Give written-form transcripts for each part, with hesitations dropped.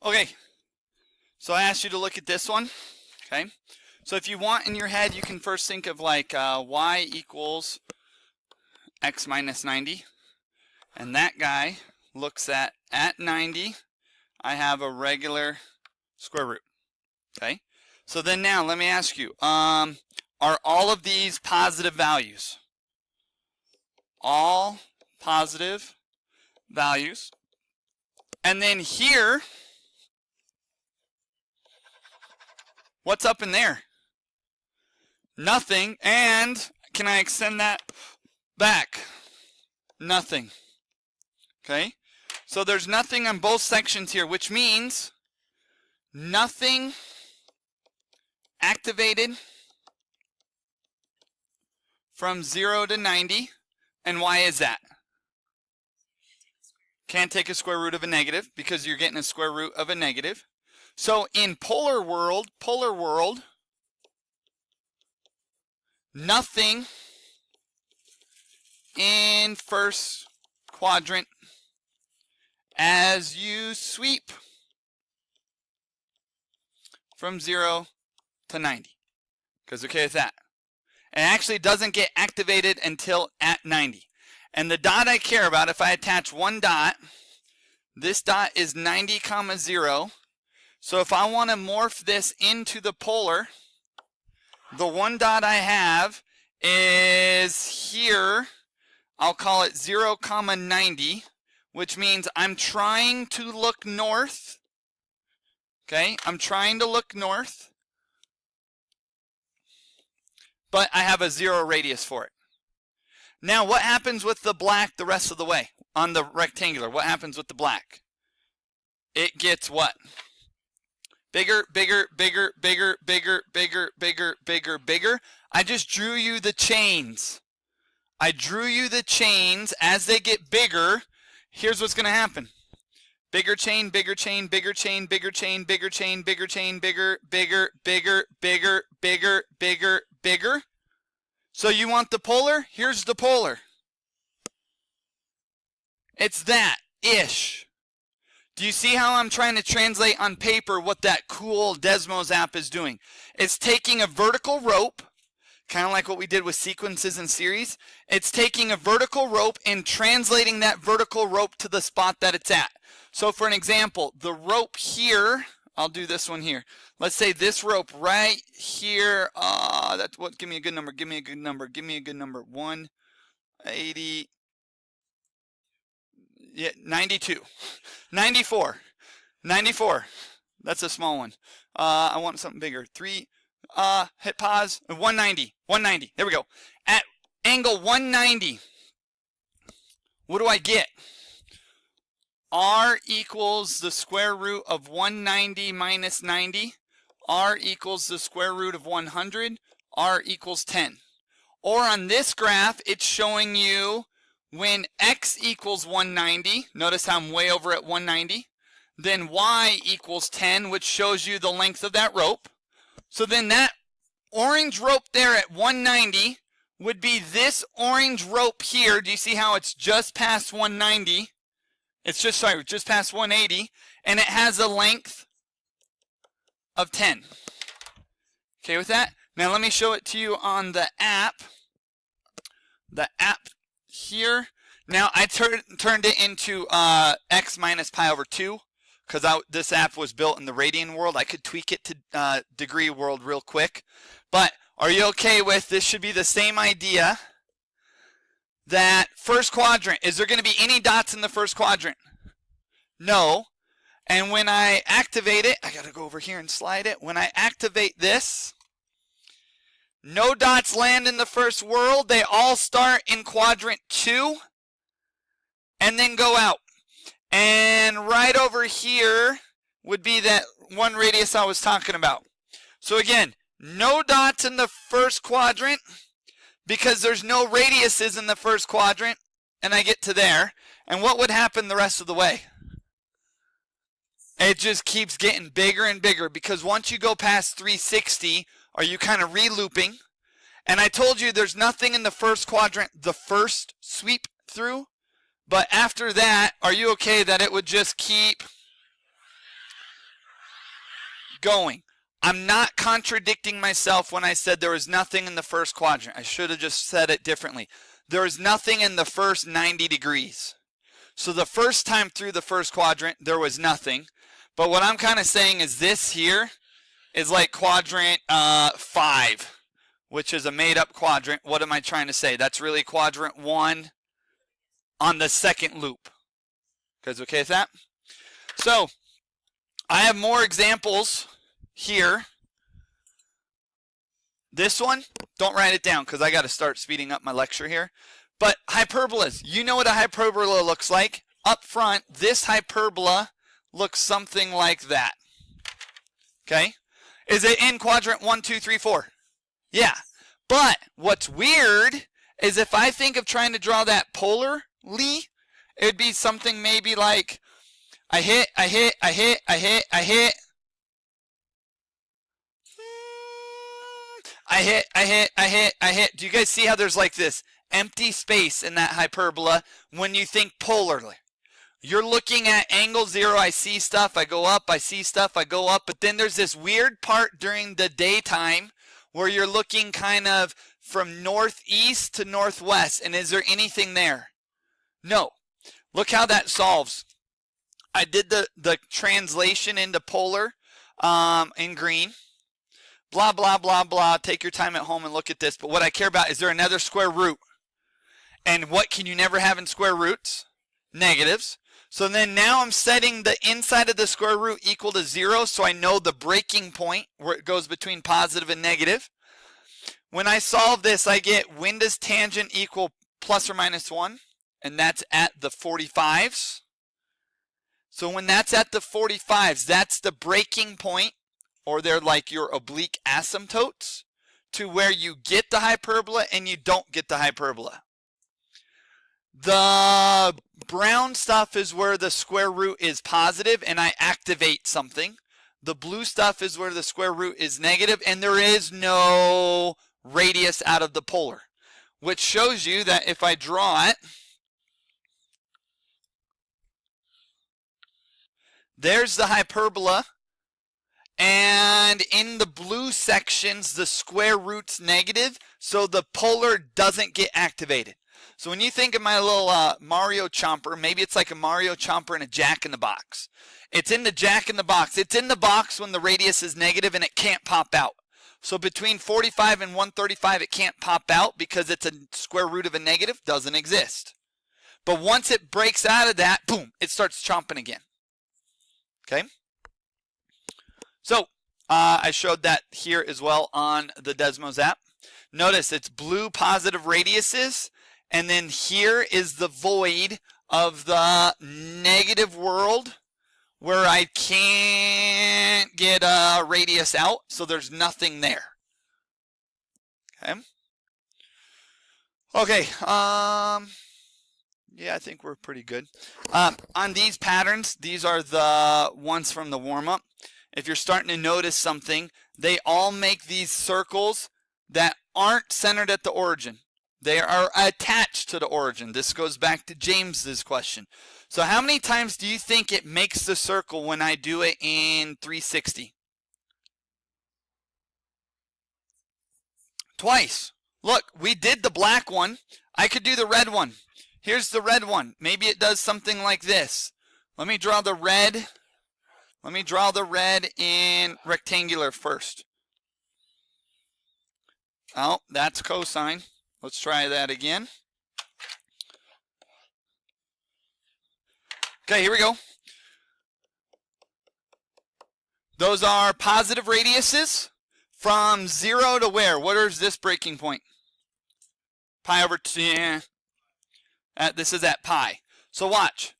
Okay, so I asked you to look at this one, okay? So if you want in your head, you can first think of like y equals x minus 90. And that guy looks at 90, I have a regular square root, okay? So then now let me ask you, are all of these positive values? All positive values. And then here, what's up in there? Nothing. And can I extend that back? Nothing. Okay? So there's nothing on both sections here, which means nothing activated from 0 to 90. And why is that? Can't take a square root of a negative because you're getting a square root of a negative. So in polar world, nothing in first quadrant as you sweep from 0 to 90. Because okay with that. It actually doesn't get activated until at 90. And the dot I care about, if I attach one dot, this dot is 90, 0. So if I want to morph this into the polar, the one dot I have is here. I'll call it 0, 90, which means I'm trying to look north. Okay, I'm trying to look north, but I have a 0 radius for it. Now, what happens with the black the rest of the way? On the rectangular, what happens with the black? It gets what? Bigger, bigger, bigger, bigger, bigger, bigger, bigger, bigger, bigger. I just drew you the chains. I drew you the chains. As they get bigger, here's what's going to happen. Bigger chain, bigger chain, bigger chain, bigger chain, bigger chain, bigger chain, bigger, bigger, bigger, bigger, bigger, bigger, bigger. So you want the polar? Here's the polar. It's that-ish. Do you see how I'm trying to translate on paper what that cool Desmos app is doing? It's taking a vertical rope, kind of like what we did with sequences and series. It's taking a vertical rope and translating that vertical rope to the spot that it's at. So for an example, the rope here, I'll do this one here. Let's say this rope right here, that's what, give me a good number, give me a good number, give me a good number, 180, yeah, 92, 94, 94, that's a small one. I want something bigger, 3, hit pause, 190, 190, there we go. At angle 190, what do I get? R equals the square root of 190 minus 90. R equals the square root of 100. R equals 10. Or on this graph, it's showing you when x equals 190. Notice how I'm way over at 190. Then y equals 10, which shows you the length of that rope. So then that orange rope there at 190 would be this orange rope here. Do you see how it's just past 190? It's just, sorry, just past 180, and it has a length of 10. Okay with that? Now let me show it to you on the app. The app here. Now I turned it into x minus pi over 2 because this app was built in the radian world. I could tweak it to degree world real quick. But are you okay with this? Should be the same idea. That first quadrant, is there going to be any dots in the first quadrant? No. And when I activate it, I got to go over here and slide it. When I activate this, no dots land in the first world. They all start in quadrant 2 and then go out. And right over here would be that one radius I was talking about. So again, no dots in the first quadrant, because there's no radiuses in the first quadrant, and I get to there. And what would happen the rest of the way? It just keeps getting bigger and bigger, because once you go past 360, are you kind of re-looping? And I told you there's nothing in the first quadrant, the first sweep through. But after that, are you okay that it would just keep going. I'm not contradicting myself when I said there was nothing in the first quadrant. I should have just said it differently. There was nothing in the first 90 degrees. So the first time through the first quadrant, there was nothing. But what I'm kind of saying is this here is like quadrant 5, which is a made-up quadrant. What am I trying to say? That's really quadrant 1 on the second loop. You guys okay with that? So I have more examples here. This one, don't write it down because I got to start speeding up my lecture here. But hyperbolas, you know what a hyperbola looks like. Up front, this hyperbola looks something like that. Okay? Is it in quadrant 1, 2, 3, 4? Yeah. But what's weird is if I think of trying to draw that polarly, it would be something maybe like I hit. I hit. Do you guys see how there's like this empty space in that hyperbola when you think polarly? You're looking at angle 0, I see stuff, I go up, I see stuff, I go up, but then there's this weird part during the daytime where you're looking kind of from northeast to northwest, and is there anything there? No. Look how that solves. I did the translation into polar in green. Blah, blah, blah, blah. Take your time at home and look at this. But what I care about is there another square root? And what can you never have in square roots? Negatives. So then now I'm setting the inside of the square root equal to 0, so I know the breaking point where it goes between positive and negative. When I solve this, I get when does tangent equal plus or minus 1? And that's at the 45s. So when that's at the 45s, that's the breaking point, or they're like your oblique asymptotes, to where you get the hyperbola and you don't get the hyperbola. The brown stuff is where the square root is positive and I activate something. The blue stuff is where the square root is negative and there is no radius out of the polar, which shows you that if I draw it, there's the hyperbola, and in the blue sections the square root's negative, so the polar doesn't get activated. So when you think of my little Mario Chomper, maybe it's like a Mario Chomper and a Jack-in-the-Box. It's in the Jack-in-the-Box. It's in the box when the radius is negative and it can't pop out. So between 45 and 135 it can't pop out because it's a square root of a negative, doesn't exist. But once it breaks out of that, boom, it starts chomping again. Okay? So I showed that here as well on the Desmos app. Notice it's blue positive radiuses, and then here is the void of the negative world where I can't get a radius out, so there's nothing there. Okay. Okay. Yeah, I think we're pretty good. On these patterns, these are the ones from the warm-up. If you're starting to notice something, they all make these circles that aren't centered at the origin. They are attached to the origin. This goes back to James's question. So how many times do you think it makes the circle when I do it in 360? Twice. Look, we did the black one. I could do the red one. Here's the red one. Maybe it does something like this. Let me draw the red. Let me draw the red in rectangular first. Oh, that's cosine. Let's try that again. Okay, here we go. Those are positive radiuses from 0 to where? What is this breaking point? Pi over 2. Yeah. This is at pi. So watch.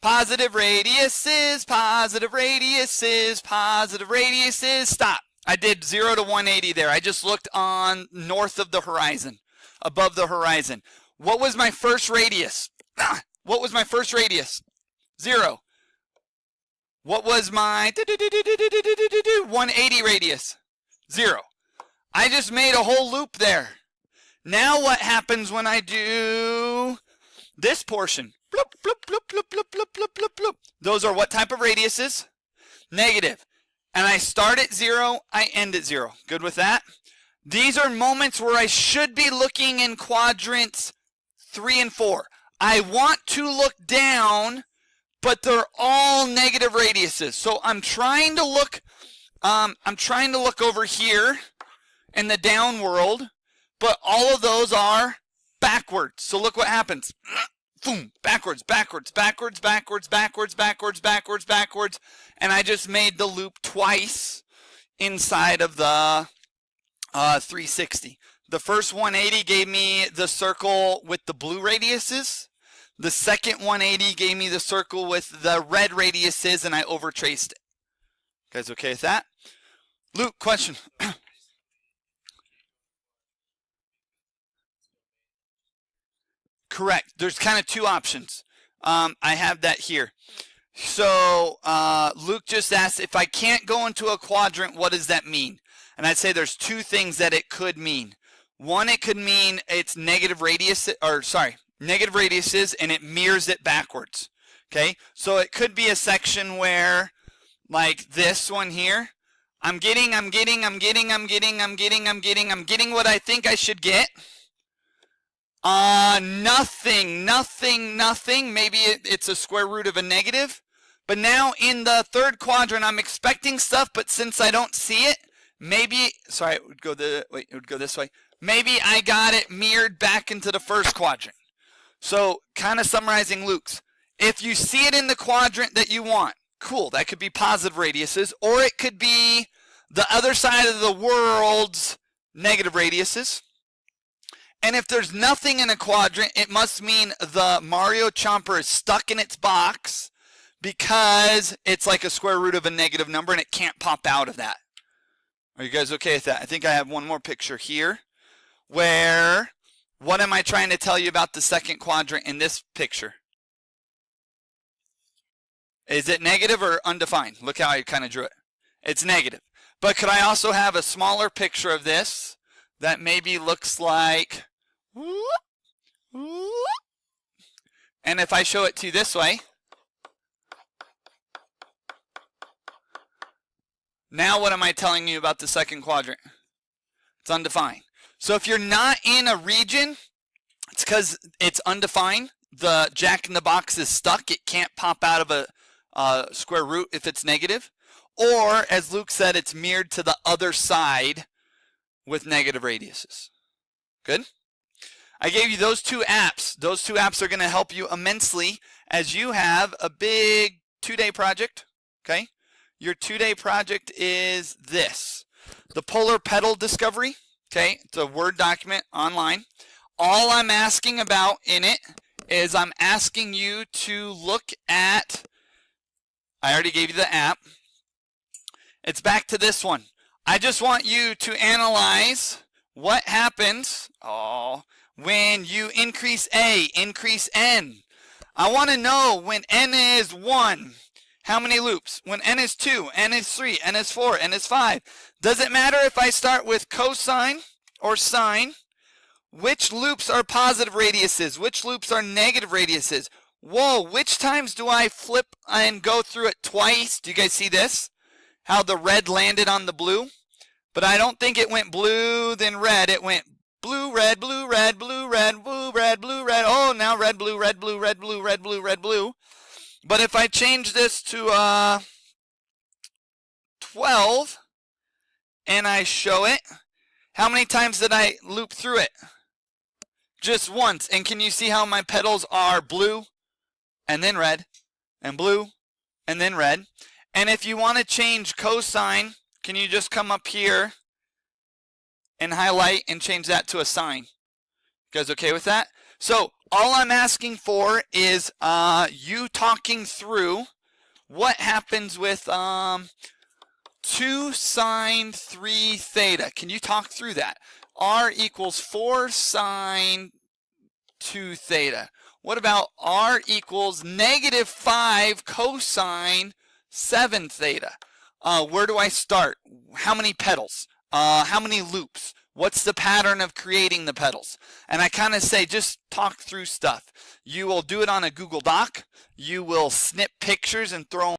Positive radiuses, positive radiuses, positive radiuses. Stop. I did 0 to 180 there. I just looked on north of the horizon, above the horizon. What was my first radius? What was my first radius? 0. What was my 180 radius? 0. I just made a whole loop there. Now what happens when I do this portion? Bloop, bloop, bloop, bloop, bloop, bloop, bloop, bloop, bloop. Those are what type of radiuses? Negative. and I start at 0, I end at 0. Good with that? These are moments where I should be looking in quadrants 3 and 4. I want to look down, but they're all negative radiuses. So I'm trying to look over here in the down world, but all of those are backwards. So look what happens. Boom, backwards, backwards, backwards, backwards, backwards, backwards, backwards, backwards. And I just made the loop twice inside of the 360. The first 180 gave me the circle with the blue radiuses. The second 180 gave me the circle with the red radiuses, and I overtraced it. You guys okay with that? Luke, question. Correct. There's kind of two options. I have that here. So Luke just asked, if I can't go into a quadrant, what does that mean? And I'd say there's two things that it could mean. One, it could mean it's negative radiuses, and it mirrors it backwards. Okay, so it could be a section where, like this one here, I'm getting what I think I should get. Nothing. Maybe it's a square root of a negative. But now in the third quadrant, I'm expecting stuff, but since I don't see it, maybe, sorry, it would go this way. Maybe I got it mirrored back into the first quadrant. So kind of summarizing Luke's, if you see it in the quadrant that you want, cool, that could be positive radiuses, or it could be the other side of the world's negative radiuses. And if there's nothing in a quadrant, it must mean the Mario Chomper is stuck in its box because it's like a square root of a negative number and it can't pop out of that. Are you guys okay with that? I think I have one more picture here where, what am I trying to tell you about the second quadrant in this picture? Is it negative or undefined? Look how I kind of drew it. It's negative. But could I also have a smaller picture of this that maybe looks like, and if I show it to you this way, now what am I telling you about the second quadrant? It's undefined. So if you're not in a region, it's because it's undefined. The jack in the box is stuck. It can't pop out of a square root if it's negative. Or, as Luke said, it's mirrored to the other side with negative radiuses. Good? I gave you those two apps. Those two apps are going to help you immensely as you have a big 2-day project. Okay? Your 2-day project is this. The polar pedal discovery. Okay? It's a Word document online. All I'm asking about in it is I'm asking you to look at, I already gave you the app. It's back to this one. I just want you to analyze what happens when you increase A, increase N. I want to know when N is 1, how many loops? When N is 2, N is 3, N is 4, N is 5. Does it matter if I start with cosine or sine? Which loops are positive radiuses? Which loops are negative radiuses? Whoa, which times do I flip and go through it twice? Do you guys see this? How the red landed on the blue? But I don't think it went blue, then red. It went blue, red, blue, red, blue, red, blue, red, blue, red. Oh, now red, blue, red, blue, red, blue, red, blue, red, blue. But if I change this to 12 and I show it, how many times did I loop through it? Just once. And can you see how my petals are blue and then red and blue and then red? And if you want to change cosine, can you just come up here and highlight and change that to a sine? You guys okay with that? So all I'm asking for is you talking through what happens with 2 sine 3 theta. Can you talk through that? R equals 4 sine 2 theta. What about R equals negative 5 cosine 7 theta? Where do I start? How many petals? How many loops? What's the pattern of creating the petals? And I kind of say, just talk through stuff. You will do it on a Google Doc. You will snip pictures and throw